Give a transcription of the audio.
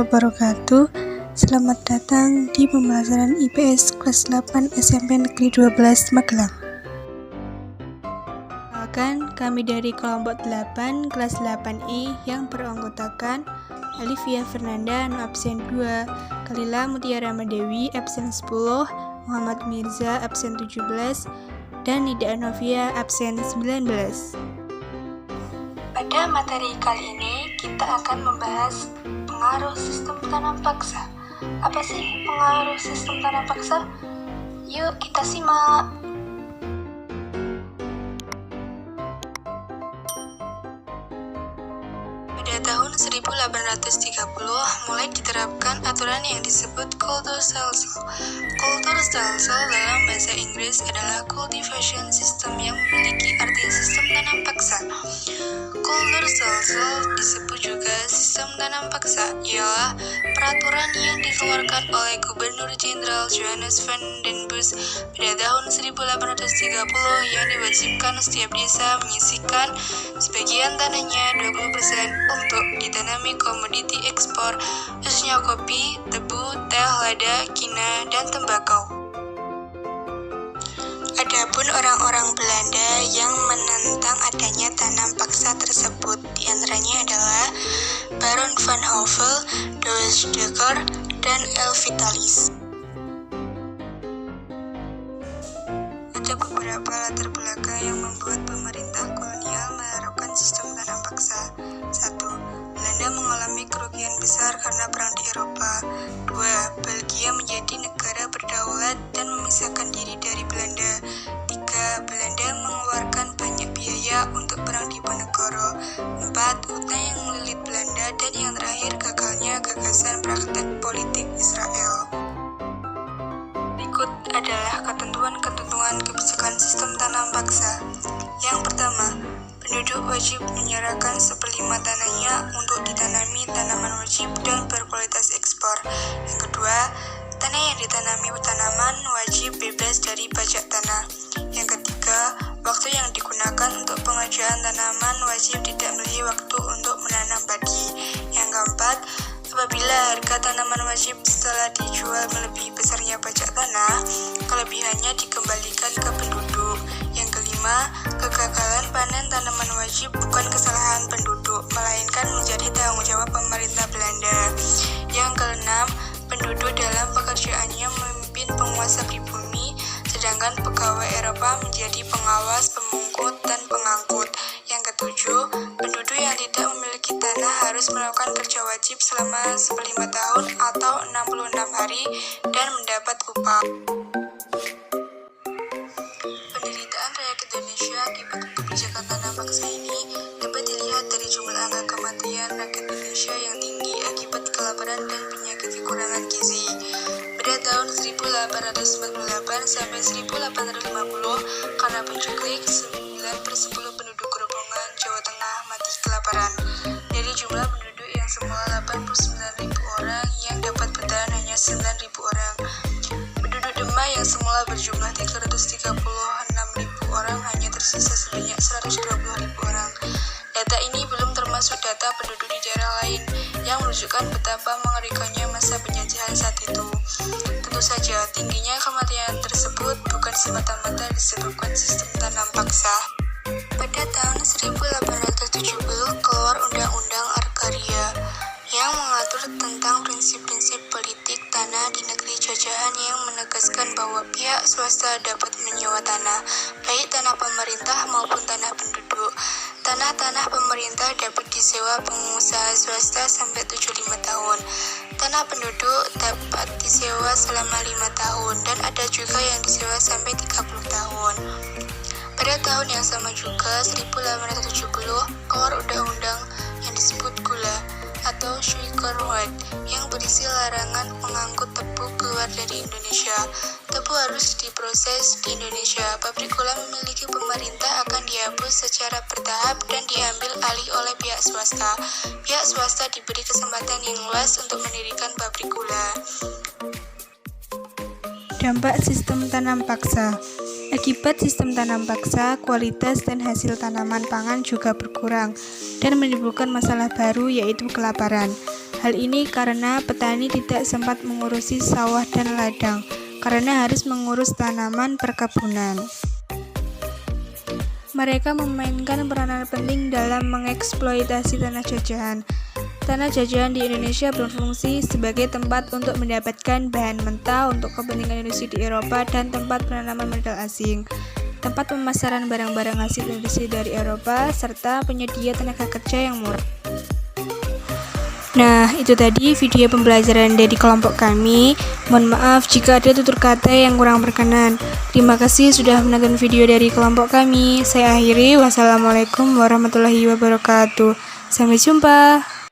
wabarakatuh. Selamat datang di pembelajaran IPS kelas 8 SMP Negeri 12 Magelang. Kami dari kelompok 8 kelas 8E yang beranggotakan Alivia Fernanda absen 2, Kalila Mutiara Madewi absen 10, Muhammad Mirza absen 17, dan Nida Novia absen 19. Pada materi kali ini kita akan membahas pengaruh sistem tanam paksa. Apa sih pengaruh sistem tanam paksa? Yuk kita simak. Pada tahun 1830 mulai diterapkan aturan yang disebut kultur stelsel. Kultur stelsel dalam bahasa Inggris adalah cultivation system yang memiliki arti sistem tanam paksa. Kultur stelsel disebut juga sistem tanam paksa, ialah peraturan yang dikeluarkan oleh Gubernur Jenderal Johannes van den Bos pada tahun 1830 yang diwajibkan setiap desa menyisihkan sebagian tanahnya 20% untuk ditanami komoditi ekspor, khususnya kopi, tebu, teh, lada, kina, dan tembakau. Adapun orang-orang Belanda yang menentang adanya tanam paksa tersebut diantaranya adalah Baron van Hove, Doos Dekker, dan L. Vitalis. Ada beberapa latar belakang yang membuat pemerintah kolonial menerapkan sistem tanam paksa. 1. Belanda mengalami kerugian besar karena perang di Eropa. 2. Belgia menjadi negara berdaulat dan memisahkan diri dari Belanda. 3. Belanda mengeluarkan banyak biaya untuk perang di Diponegoro. 4. Hutang yang melilit Belanda. Dan yang terakhir, gagalnya gagasan praktek politik Israel. Berikut adalah ketentuan-ketentuan kebijakan sistem tanam paksa. Yang pertama, penduduk wajib menyerahkan 1/5 tanahnya untuk ditanami tanaman wajib dan berkualitas ekspor. Yang kedua, tanah yang ditanami tanaman wajib bebas dari pajak tanah. Yang ketiga, waktu yang digunakan untuk pengerjaan tanaman wajib tidak melebihi waktu untuk menanam padi. Yang keempat, apabila harga tanaman wajib setelah dijual melebihi besarnya pajak tanah, kelebihannya dikembalikan ke penduduk. Yang kelima, kegagalan panen tanaman wajib bukan kesalahan penduduk, melainkan menjadi tanggung jawab pemerintah Belanda. Yang keenam, penduduk dalam pekerjaannya memimpin penguasa pribumi, sedangkan pegawai Eropa menjadi pengawas, pemungkut, dan pengangkut. Yang ketujuh, penduduk yang tidak memiliki tanah harus melakukan kerja wajib selama 1/5 tahun atau 66 hari dan mendapat upah. Penderitaan rakyat Indonesia akibat kebijakan tanam paksa ini dapat dilihat dari jumlah angka kematian rakyat Indonesia yang tinggi akibat kelaparan dan penyakit kekurangan gizi. Pada tahun 1848 sampai 1850, karena pencuri 9/10 penduduk Grobogan, Jawa Tengah mati kelaparan. Dari jumlah penduduk yang semula 89.000 orang, yang dapat bertahan hanya 9.000 orang. Penduduk Demak yang semula berjumlah 336.000 orang hanya tersisa sebanyak 120.000 orang. Data ini belum termasuk data penduduk di daerah lain yang menunjukkan betapa mengerikannya masa penjajahan saat itu. Tentu saja, tingginya kematian tersebut bukan semata-mata disebabkan sistem tanam paksa. Pada tahun 1870 keluar Undang-Undang Agraria yang mengatur tentang prinsip-prinsip politik tanah di negeri jajahan yang menegaskan bahwa pihak swasta dapat menyewa tanah, baik tanah pemerintah maupun tanah penduduk. Tanah-tanah pemerintah dapat disewa pengusaha swasta sampai 75 tahun. Tanah penduduk dapat disewa selama 5 tahun dan ada juga yang disewa sampai 30 tahun. Pada tahun yang sama juga, 1870, keluar undang-undang yang disebut gula atau Sugar Right yang berisi larangan mengangkut tebu keluar dari Indonesia. Tebu harus diproses di Indonesia. Pabrik gula memiliki pemerintah akan dihapus secara bertahap dan diambil alih oleh pihak swasta. Pihak swasta diberi kesempatan yang luas untuk mendirikan pabrik gula. Dampak sistem tanam paksa. Akibat sistem tanam paksa, kualitas dan hasil tanaman pangan juga berkurang dan menimbulkan masalah baru, yaitu kelaparan. Hal ini karena petani tidak sempat mengurusi sawah dan ladang, karena harus mengurus tanaman perkebunan. Mereka memainkan peranan penting dalam mengeksploitasi tanah jajahan. Tanah jajahan di Indonesia berfungsi sebagai tempat untuk mendapatkan bahan mentah untuk kepentingan industri di Eropa dan tempat penanaman modal asing, tempat pemasaran barang-barang hasil industri dari Eropa, serta penyedia tenaga kerja yang murah. Nah, itu tadi video pembelajaran dari kelompok kami. Mohon maaf jika ada tutur kata yang kurang berkenan. Terima kasih sudah menonton video dari kelompok kami. Saya akhiri. Wassalamualaikum warahmatullahi wabarakatuh. Sampai jumpa.